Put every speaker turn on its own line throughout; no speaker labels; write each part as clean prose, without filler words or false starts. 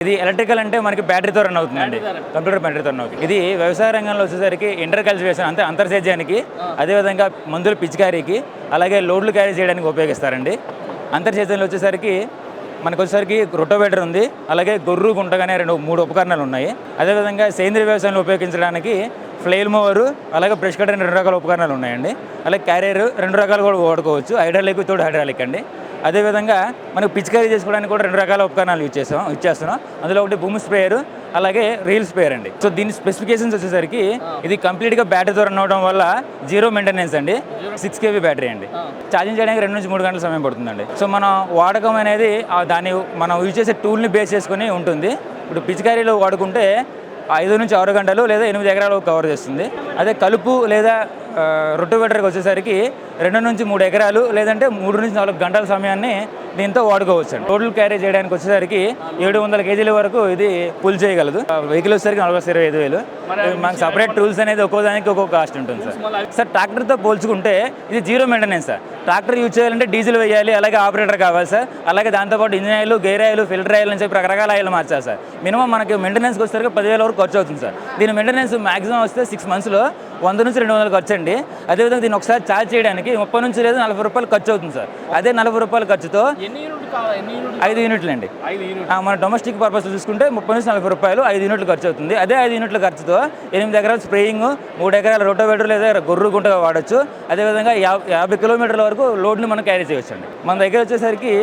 ఇది ఎలక్ట్రికల్ అంటే మనకి బ్యాటరీతో రన్ అవుతుందండి, కంప్యూటర్ బ్యాటరీతో రన్ అవుతుంది. ఇది వ్యవసాయ రంగంలో వచ్చేసరికి ఇంటర్ కల్టివేషన్ అంటే అంతర్సేద్యానికి, అదేవిధంగా మందులు పిచికారీకి, అలాగే లోడ్లు క్యారీ చేయడానికి ఉపయోగిస్తారండి. అంతర్సేద్యంలో వచ్చేసరికి మనకు వచ్చేసరికి రొటోవేటర్ ఉంది, అలాగే గొర్రు గుంటగానే 3 ఉపకరణాలు ఉన్నాయి. అదేవిధంగా సేంద్రీయ వ్యవసాయంలో ఉపయోగించడానికి ఫ్లెయిల్ మోవరు, అలాగే బ్రష్ కటర్ 2 రకాల ఉపకరణాలు ఉన్నాయండి. అలాగే క్యారియర్ 2 రకాలు కూడా వాడుకోవచ్చు, హైడ్రాలిక్ తోడు హైడ్రాలిక్ అండి. అదేవిధంగా మనకు పిచికారీ చేసుకోవడానికి కూడా 2 రకాల ఉపకరణాలు ఇచ్చేస్తున్నాం. అందులో ఒకటి బూమ్ స్ప్రేయర్, అలాగే రీల్ స్ప్రేయర్ అండి. సో దీని స్పెసిఫికేషన్స్ వచ్చేసరికి ఇది కంప్లీట్గా బ్యాటరీతో రన్ అవడం వల్ల 0 మెయింటెనెన్స్ అండి, 6 kV బ్యాటరీ అండి. ఛార్జింగ్ చేయడానికి 2 నుంచి 3 గంటల సమయం పడుతుందండి. సో మనం వాడకం అనేది దాన్ని మనం యూజ్ చేసే టూల్ని బేస్ చేసుకుని ఉంటుంది. ఇప్పుడు పిచికారీలో వాడుకుంటే 5 నుంచి 6 గంటలు లేదా 8 ఎకరాలు కవర్ చేస్తుంది. అదే కలుపు లేదా రొటోవేటర్కి వచ్చేసరికి 2 నుంచి 3 ఎకరాలు లేదంటే 3 నుంచి 4 గంటల సమయాన్ని దీంతో వాడుకోవచ్చు అండి. టోటల్ క్యారీ చేయడానికి వచ్చేసరికి 700 kg వరకు ఇది పుల్ చేయగలదు. వెహికల్ వచ్చేసరికి 45,000. మనకు సపరేట్ టూల్స్ అనేది ఒక్కో దానికి ఒక్కొక్క కాస్ట్ ఉంటుంది సార్. ట్రాక్టర్తో పోల్చుకుంటే ఇది 0 మెయింటెనెన్స్ సార్. ట్రాక్టర్ యూజ్ చేయాలంటే డీజిల్ వేయాలి, అలాగే ఆపరేటర్ కావాలి సార్. అలాగే దాంతోపాటు engine oil, gear oil, filter oil అని చెప్పి రకరకాల ఆయిల్ మార్చాలి సార్. మినిమం మనకి మెయింటెనెన్స్కి వచ్చేసరికి 10,000 వరకు ఖర్చు అవుతుంది సార్. దీని మెయింటెనెన్స్ మాక్సిమం వస్తే 6 monthsలో 100 నుంచి 200 ఖర్చు అండి. అదేవిధంగా దీన్ని ఒకసారి ఛార్జ్ చేయడానికి 30 నుంచి లేదా 40 రూపాయలు ఖర్చు అవుతుంది సార్. అదే 40 రూపాయల ఖర్చుతో 5 యూనిట్లు అండి. మన డొమెస్టిక్ పర్పస్ చూసుకుంటే 30 నుంచి 40 రూపాయలు 5 యూనిట్లు ఖర్చు అవుతుంది. అదే 5 యూనిట్ల ఖర్చుతో 8 ఎకరాల స్ప్రేయింగ్, 3 ఎకరాల రోటోవేటర్ లేదా గొర్రు గుంటగా వాడచ్చు. అదేవిధంగా 50 కిలోమీటర్ల వరకు లోడ్ని మనం క్యారీ చేయొచ్చు అండి. మన దగ్గర వచ్చేసరికి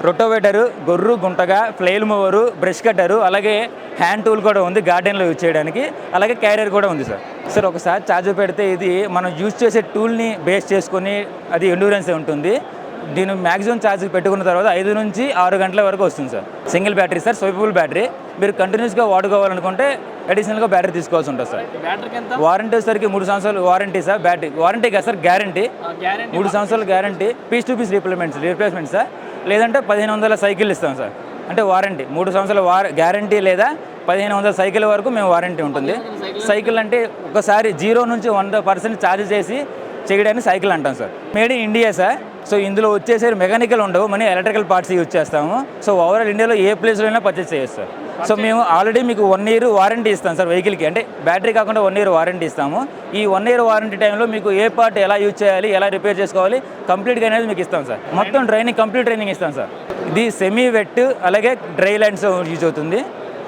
రొటోవేటరు, గొర్రు గుంటగా, ఫ్లెయిల్ మూవరు, బ్రష్ కట్టరు, అలాగే హ్యాండ్ టూల్ కూడా ఉంది గార్డెన్లో యూజ్ చేయడానికి, అలాగే క్యారియర్ కూడా ఉంది సార్. ఒకసారి ఛార్జ్ పెడితే ఇది మనం యూజ్ చేసే టూల్ని బేస్ చేసుకొని అది ఎండ్యూరెన్స్ ఉంటుంది. దీని మ్యాక్సిమం ఛార్జ్ పెట్టుకున్న తర్వాత 5 నుంచి 6 గంటల వరకు వస్తుంది sir. Single battery sir, swipeable battery. మీరు కంటిన్యూస్గా వాడుకోవాలనుకుంటే అడిషనల్గా బ్యాటరీ తీసుకోవాల్సి ఉంటుంది సార్. వారంటీ వచ్చేసరికి 3 సంవత్సరాలు వారంటీ సార్. బ్యాటరీ వారంటీ కాదు సార్, గ్యారంటీ. 3 సంవత్సరాలు guarantee, piece to piece replacement sir. లేదంటే 1500 సైకిల్ ఇస్తాం సార్. అంటే వారంటీ 3 సంవత్సరాల గ్యారంటీ లేదా 1500 సైకిల్ వరకు మేము వారంటీ ఉంటుంది. సైకిల్ అంటే ఒకసారి 0 నుంచి 100% ఛార్జ్ చేసి చేయడానికి సైకిల్ అంటాం sir. Made in India sir. So ఇందులో వచ్చేసరికి మెకానికల్ ఉండవు, మన ఎలక్ట్రికల్ పార్ట్స్ యూజ్ చేస్తాము. సో ఓవరాల్ ఇండియాలో ఏ ప్లేస్లో అయినా పర్చేస్ చేయొచ్చు సార్. సో మేము ఆల్రెడీ మీకు 1 year వారంటీ ఇస్తాం సార్ వెహికల్కి. అంటే బ్యాటరీ కాకుండా 1 year వారంటీ ఇస్తాము. ఈ 1 year వారంటీ టైంలో మీకు ఏ పార్ట్ ఎలా యూజ్ చేయాలి, ఎలా రిపేర్ చేసుకోవాలి కంప్లీట్గా అనేది మీకు ఇస్తాం సార్. మొత్తం కంప్లీట్ ట్రైనింగ్ ఇస్తాం సార్. ఇది సెమీ వెట్ అలాగే డ్రై ల్యాండ్స్ యూజ్ అవుతుంది.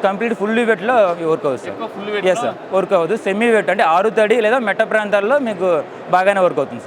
కంప్లీట్ ఫుల్లీ వెట్లో వర్క్ అవుతుంది సార్. ఎస్ సార్, వర్క్ అవుతుంది. సెమీ వెట్ అంటే ఆరు తడి లేదా మెట్ట ప్రాంతాల్లో మీకు బాగానే వర్క్ అవుతుంది సార్.